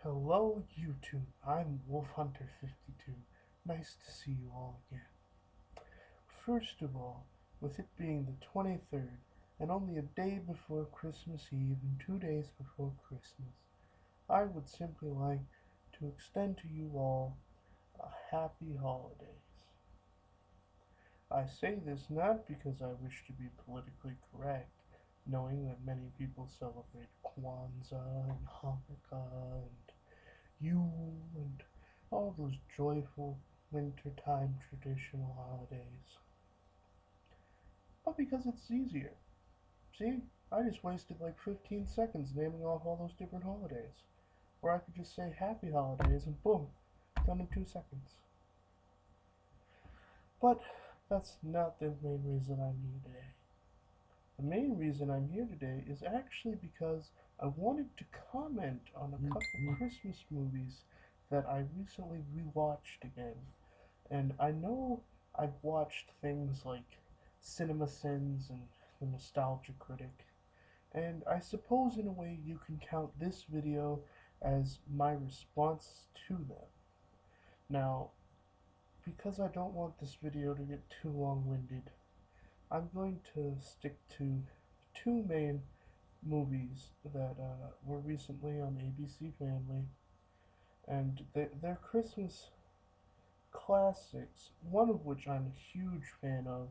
Hello YouTube, I'm WolfHunter52. Nice to see you all again. First of all, with it being the 23rd and only a day before Christmas Eve and 2 days before Christmas, I would simply like to extend to you all a happy holidays. I say this not because I wish to be politically correct, knowing that many people celebrate Kwanzaa and Hanukkah and Yule and all those joyful wintertime traditional holidays. But because it's easier. See, I just wasted like 15 seconds naming off all those different holidays. Or I could just say happy holidays and boom, done in 2 seconds. But that's not the main reason I'm here today. The main reason I'm here today is actually because I wanted to comment on a couple Christmas movies that I recently rewatched again. And I know I've watched things like Cinema Sins and The Nostalgia Critic, and I suppose in a way you can count this video as my response to them. Now, because I don't want this video to get too long-winded, I'm going to stick to two main movies that were recently on ABC Family, and they're Christmas classics, one of which I'm a huge fan of,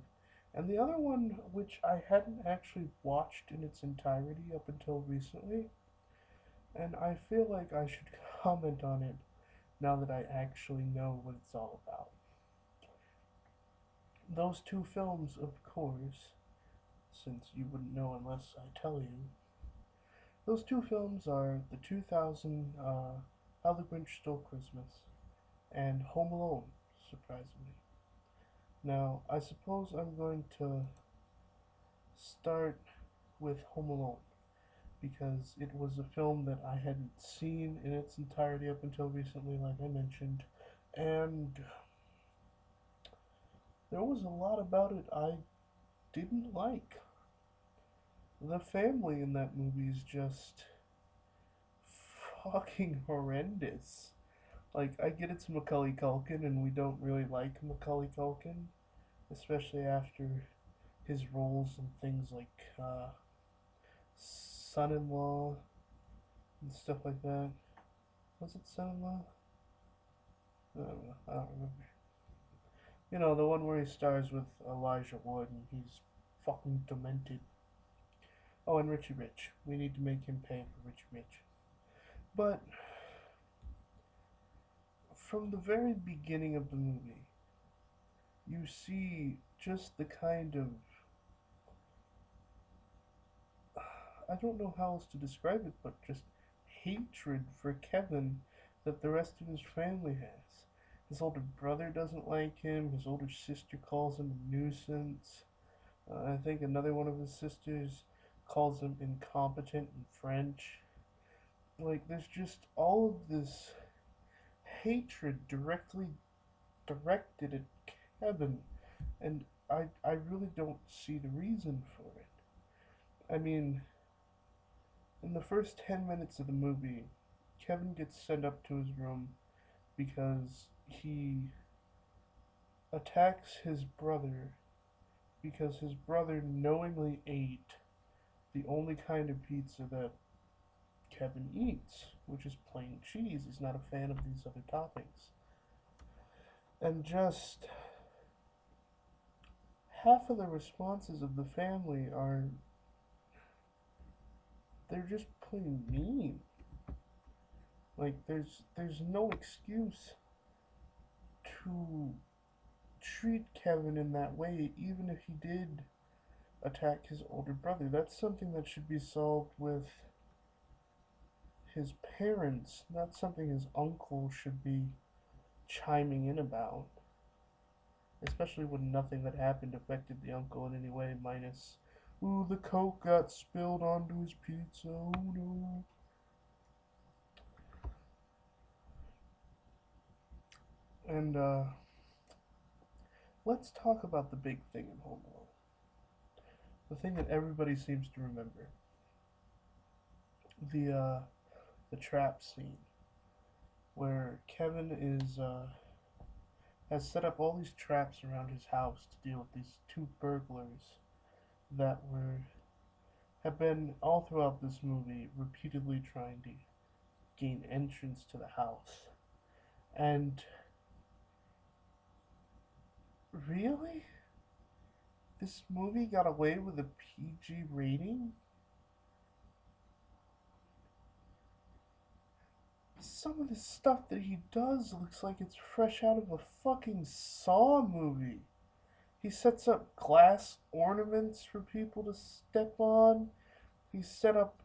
and the other one which I hadn't actually watched in its entirety up until recently, and I feel like I should comment on it now that I actually know what it's all about. Those two films, of course, since you wouldn't know unless I tell you, those two films are the 2000 How the Grinch Stole Christmas and Home Alone, surprisingly. Now, I suppose I'm going to start with Home Alone because it was a film that I hadn't seen in its entirety up until recently, like I mentioned, and there was a lot about it I didn't like. The family in that movie is just fucking horrendous. Like, I get it's Macaulay Culkin, and we don't really like Macaulay Culkin, especially after his roles in things like Son-in-Law and stuff like that. Was it Son-in-Law? I don't know. I don't remember. You know, the one where he stars with Elijah Wood and he's fucking demented. Oh, and Richie Rich. We need to make him pay for Richie Rich. But from the very beginning of the movie, you see just the kind of, I don't know how else to describe it, but just hatred for Kevin that the rest of his family has. His older brother doesn't like him, his older sister calls him a nuisance. I think another one of his sisters calls him incompetent in French. Like, there's just all of this hatred directly directed at Kevin, and I really don't see the reason for it. I mean, in the first 10 minutes of the movie, Kevin gets sent up to his room because he attacks his brother because his brother knowingly ate the only kind of pizza that Kevin eats, which is plain cheese. He's not a fan of these other toppings. And just half of the responses of the family are they're just plain mean. Like there's no excuse to treat Kevin in that way, even if he did attack his older brother. That's something that should be solved with his parents, not something his uncle should be chiming in about. Especially when nothing that happened affected the uncle in any way, minus, ooh, the Coke got spilled onto his pizza, oh no. And, let's talk about the big thing in Home Alone. The thing that everybody seems to remember. The trap scene. where Kevin is has set up all these traps around his house to deal with these two burglars that were have been all throughout this movie repeatedly trying to gain entrance to the house. And really? This movie got away with a PG rating? Some of the stuff that he does looks like it's fresh out of a fucking Saw movie. He sets up glass ornaments for people to step on. He set up.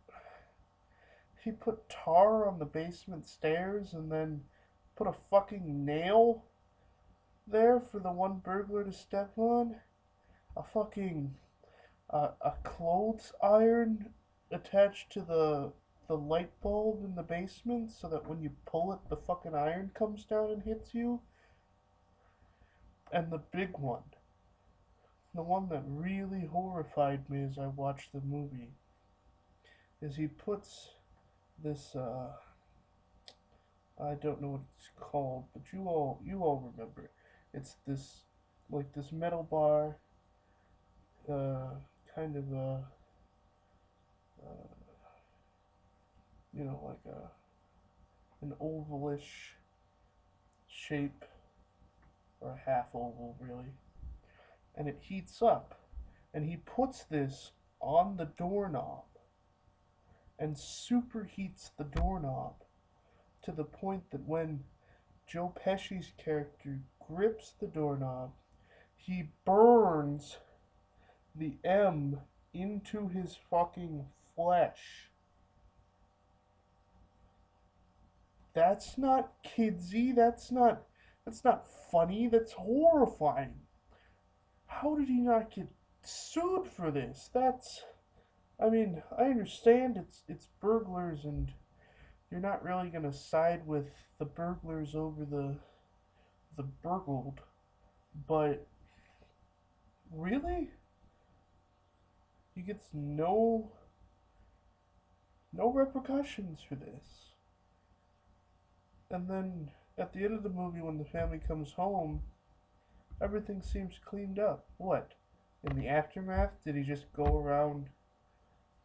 He put tar on the basement stairs and then put a fucking nail there for the one burglar to step on. A fucking a clothes iron attached to the light bulb in the basement so that when you pull it the fucking iron comes down and hits you. And the big one, the one that really horrified me as I watched the movie, is he puts this I don't know what it's called, but you all remember. It's this like this metal bar, uh, kind of uh like an ovalish shape or a half oval really, and it heats up, and he puts this on the doorknob and superheats the doorknob to the point that when Joe Pesci's character grips the doorknob, he burns the M into his fucking flesh. That's not kidsy. That's not funny. That's horrifying. How did he not get sued for this? I mean, I understand it's burglars and you're not really gonna side with the burglars over the burgled, but really? He gets no repercussions for this. And then at the end of the movie when the family comes home, everything seems cleaned up. What? In the aftermath, did he just go around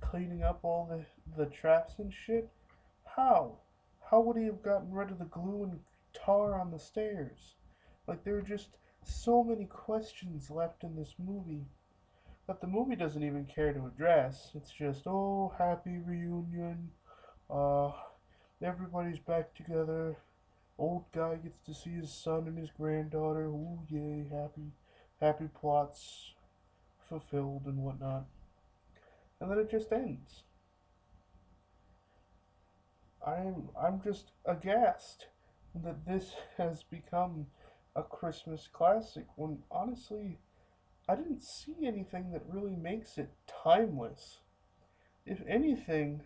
cleaning up all the traps and shit? How? How would he have gotten rid of the glue and tar on the stairs? Like, there are just so many questions left in this movie that the movie doesn't even care to address. It's just, oh, happy reunion. Uh, everybody's back together. Old guy gets to see his son and his granddaughter. Ooh, yay, happy plots fulfilled and whatnot. And then it just ends. I'm just aghast that this has become a Christmas classic when honestly I didn't see anything that really makes it timeless. If anything,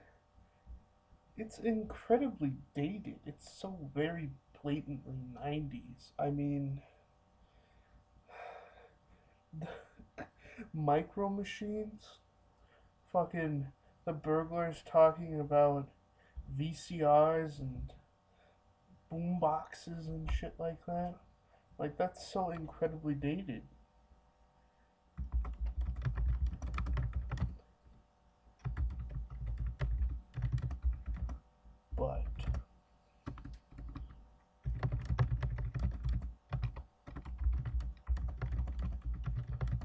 it's incredibly dated. It's so very blatantly 90s. I mean, micro machines, fucking the burglars talking about VCRs and boom boxes and shit like that. Like, that's so incredibly dated. But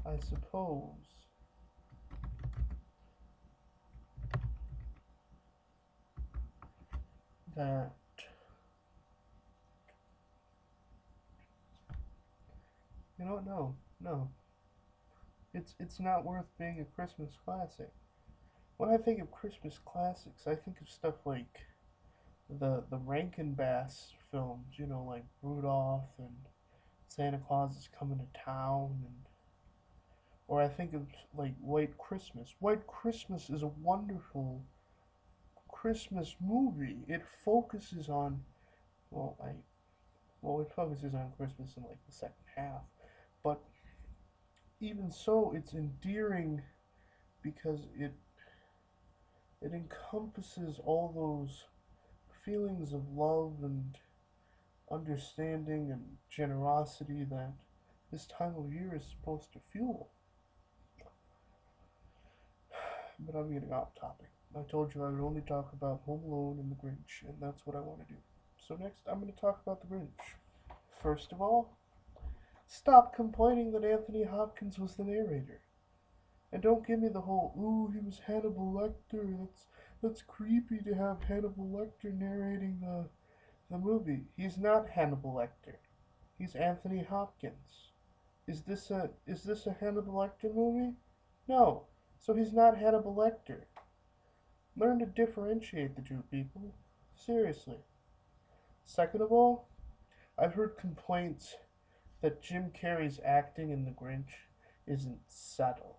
I suppose that you know what? No. It's not worth being a Christmas classic. When I think of Christmas classics, I think of stuff like the Rankin Bass films, like Rudolph and Santa Claus is Coming to Town, and or I think of like White Christmas. White Christmas is a wonderful Christmas movie. It focuses on well, I well, it focuses on Christmas in like the second half, but even so, it's endearing because it encompasses all those feelings of love and understanding and generosity that this time of year is supposed to fuel. But I'm getting off topic. I told you I would only talk about Home Alone and the Grinch, and that's what I want to do. So next, I'm going to talk about the Grinch. First of all, stop complaining that Anthony Hopkins was the narrator. And don't give me the whole, ooh, he was Hannibal Lecter. That's creepy to have Hannibal Lecter narrating the movie. He's not Hannibal Lecter. He's Anthony Hopkins. Is this a Hannibal Lecter movie? No. So he's not Hannibal Lecter. Learn to differentiate the two people. Seriously. Second of all, I've heard complaints that Jim Carrey's acting in The Grinch isn't subtle.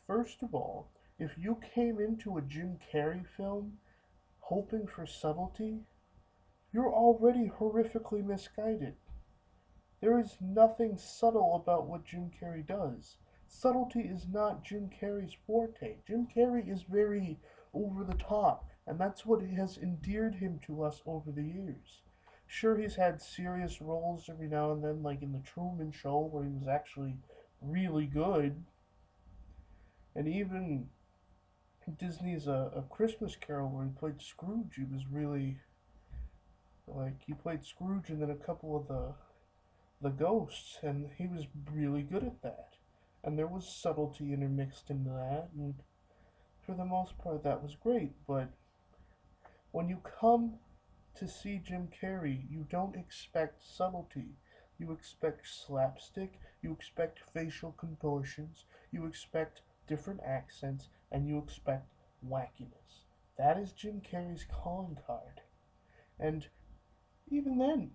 First of all, if you came into a Jim Carrey film hoping for subtlety, you're already horrifically misguided. There is nothing subtle about what Jim Carrey does. Subtlety is not Jim Carrey's forte. Jim Carrey is very over the top, and that's what has endeared him to us over the years. Sure, he's had serious roles every now and then, like in The Truman Show, where he was actually really good, and even Disney's A Christmas Carol, where he played Scrooge, he was really like he played Scrooge and then a couple of the ghosts, and he was really good at that. And there was subtlety intermixed into that, and for the most part, that was great. But when you come to see Jim Carrey, you don't expect subtlety. You expect slapstick, you expect facial contortions, you expect different accents, and you expect wackiness. That is Jim Carrey's calling card. And even then,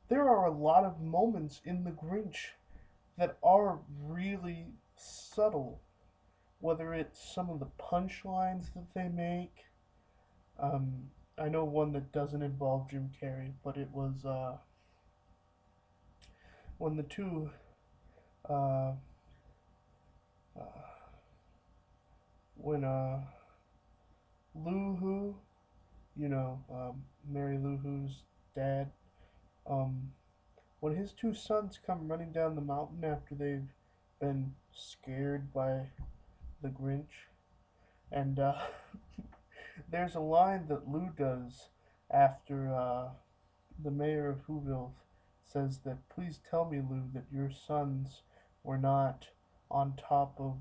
there are a lot of moments in The Grinch that are really subtle. Whether it's some of the punchlines that they make. I know one that doesn't involve Jim Carrey, but it was when the two, uh, uh, when Lou Who, Mary Lou Who's dad, um, when his two sons come running down the mountain after they've been scared by the Grinch, and there's a line that Lou does after the mayor of Whoville says that, please tell me, Lou, that your sons were not on top of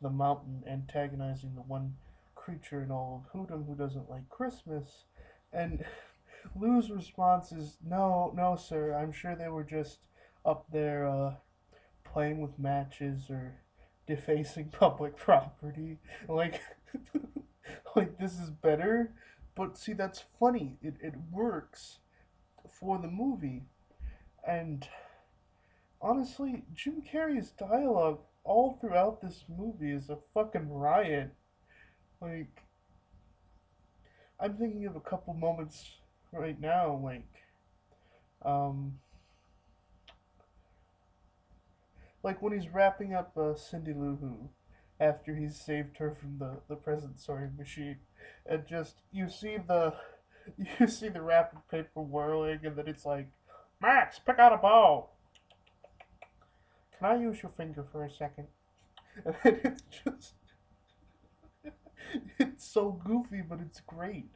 the mountain antagonizing the one creature in all of Hoodum who doesn't like Christmas. And Lou's response is, no, no, sir, I'm sure they were just up there playing with matches or defacing public property. Like, like this is better. But see, that's funny. It works for the movie. And honestly, Jim Carrey's dialogue all throughout this movie is a fucking riot. Like, I'm thinking of a couple moments right now, um, like when he's wrapping up Cindy Lou Who after he's saved her from the present sewing machine, and just you see the wrapping paper whirling, and then it's like, Max, pick out a ball. Can I use your finger for a second? And it's just it's so goofy, but it's great.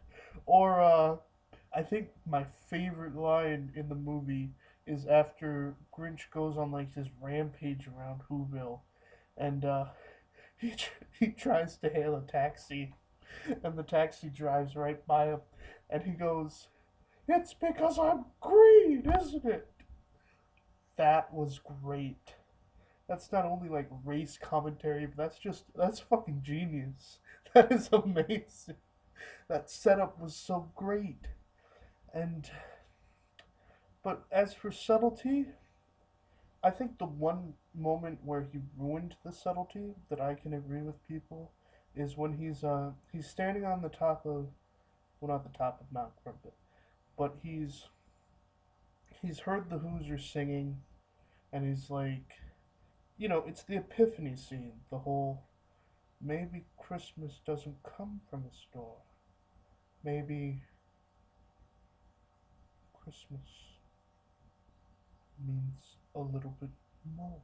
Or I think my favorite line in the movie is after Grinch goes on like this rampage around Whoville, and he tries to hail a taxi, and the taxi drives right by him, and he goes, "It's because I'm green, isn't it?" That was great. That's not only like race commentary, but that's fucking genius. That is amazing. That setup was so great. And but as for subtlety, I think the one moment where he ruined the subtlety that I can agree with people is when he's standing on the top of, well, not the top of Mount Crumpet, but he's heard the Hoosiers singing, and he's like, it's the epiphany scene, the whole maybe Christmas doesn't come from a store. Maybe Christmas means a little bit more.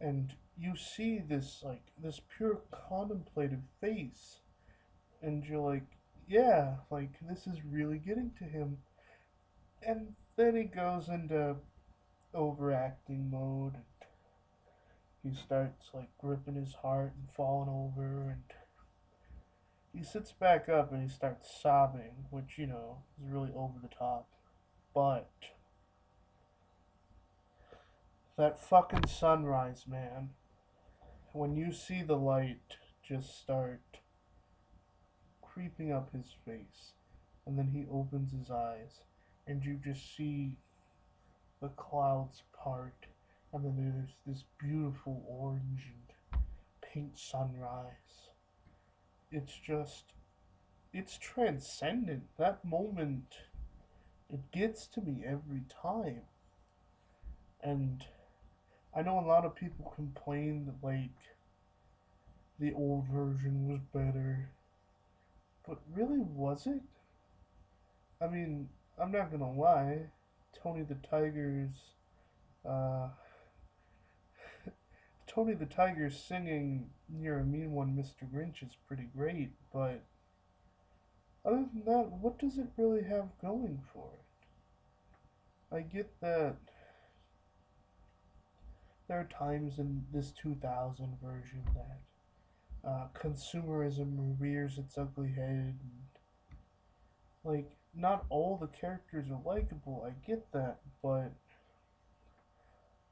And you see this, like, this pure contemplative face, and you're like, yeah, like, this is really getting to him. And then he goes into overacting mode, and he starts, like, gripping his heart and falling over, and he sits back up and he starts sobbing, which, is really over the top. But that fucking sunrise, man, when you see the light just start creeping up his face, and then he opens his eyes, and you just see the clouds part, and then there's this beautiful orange and pink sunrise. It's just, it's transcendent. That moment, it gets to me every time. And I know a lot of people complain that, like, the old version was better, but really, was it? I mean, I'm not gonna lie, Tony the Tiger's, uh, Tony the Tiger singing "You're a Mean One, Mr. Grinch" is pretty great, but other than that, what does it really have going for it? I get that there are times in this 2000 version that consumerism rears its ugly head, and, like, not all the characters are likable, I get that, but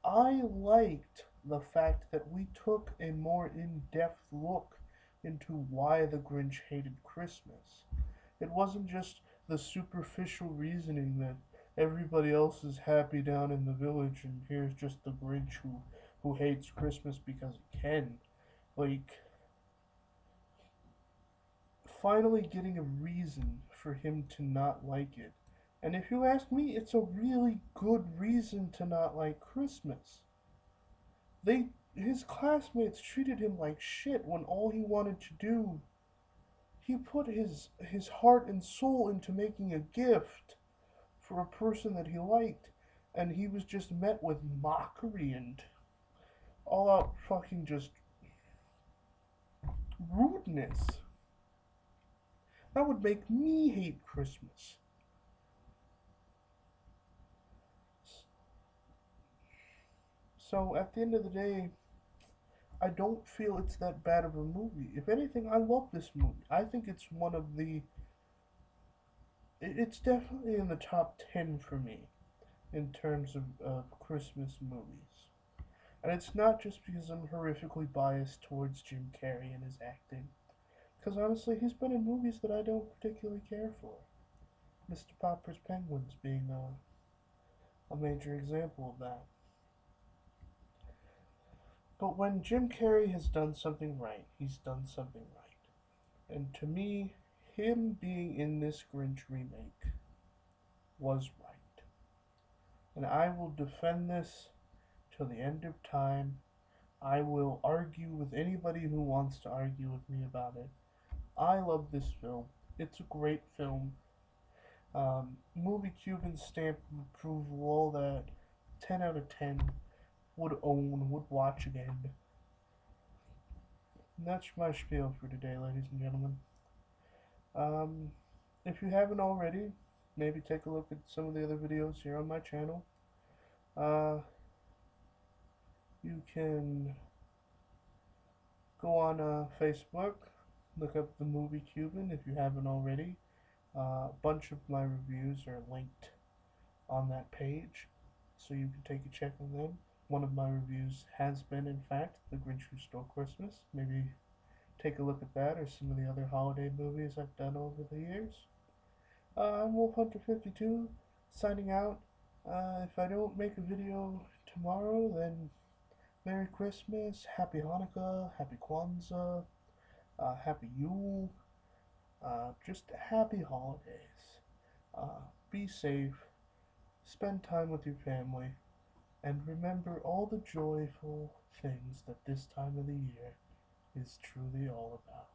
I liked the fact that we took a more in depth look into why the Grinch hated Christmas. It wasn't just the superficial reasoning that everybody else is happy down in the village and here's just the Grinch who hates Christmas because he can. Like, finally getting a reason for him to not like it. And if you ask me, it's a really good reason to not like Christmas. His classmates treated him like shit when all he wanted to do, he put his heart and soul into making a gift for a person that he liked, and he was just met with mockery and all out fucking just rudeness. That would make me hate Christmas. So at the end of the day, I don't feel it's that bad of a movie. If anything, I love this movie. I think it's one of the. It's definitely in the top 10 for me in terms of Christmas movies. And it's not just because I'm horrifically biased towards Jim Carrey and his acting. Because honestly, he's been in movies that I don't particularly care for. Mr. Popper's Penguins being a major example of that. But when Jim Carrey has done something right, he's done something right. And to me, him being in this Grinch remake was right. And I will defend this till the end of time. I will argue with anybody who wants to argue with me about it. I love this film. It's a great film. Movie Cuban's stamp of approval, all that. 10 out of 10. Would own, would watch again. And that's my spiel for today, ladies and gentlemen. If you haven't already, maybe take a look at some of the other videos here on my channel. You can go on Facebook, look up the Movie Cuban if you haven't already. A bunch of my reviews are linked on that page, so you can take a check on them. One of my reviews has been, in fact, The Grinch Who Stole Christmas. Maybe take a look at that or some of the other holiday movies I've done over the years. I'm Wolf Hunter 52, signing out. If I don't make a video tomorrow, then Merry Christmas, Happy Hanukkah, Happy Kwanzaa, Happy Yule, just happy holidays. Be safe, spend time with your family, and remember all the joyful things that this time of the year is truly all about.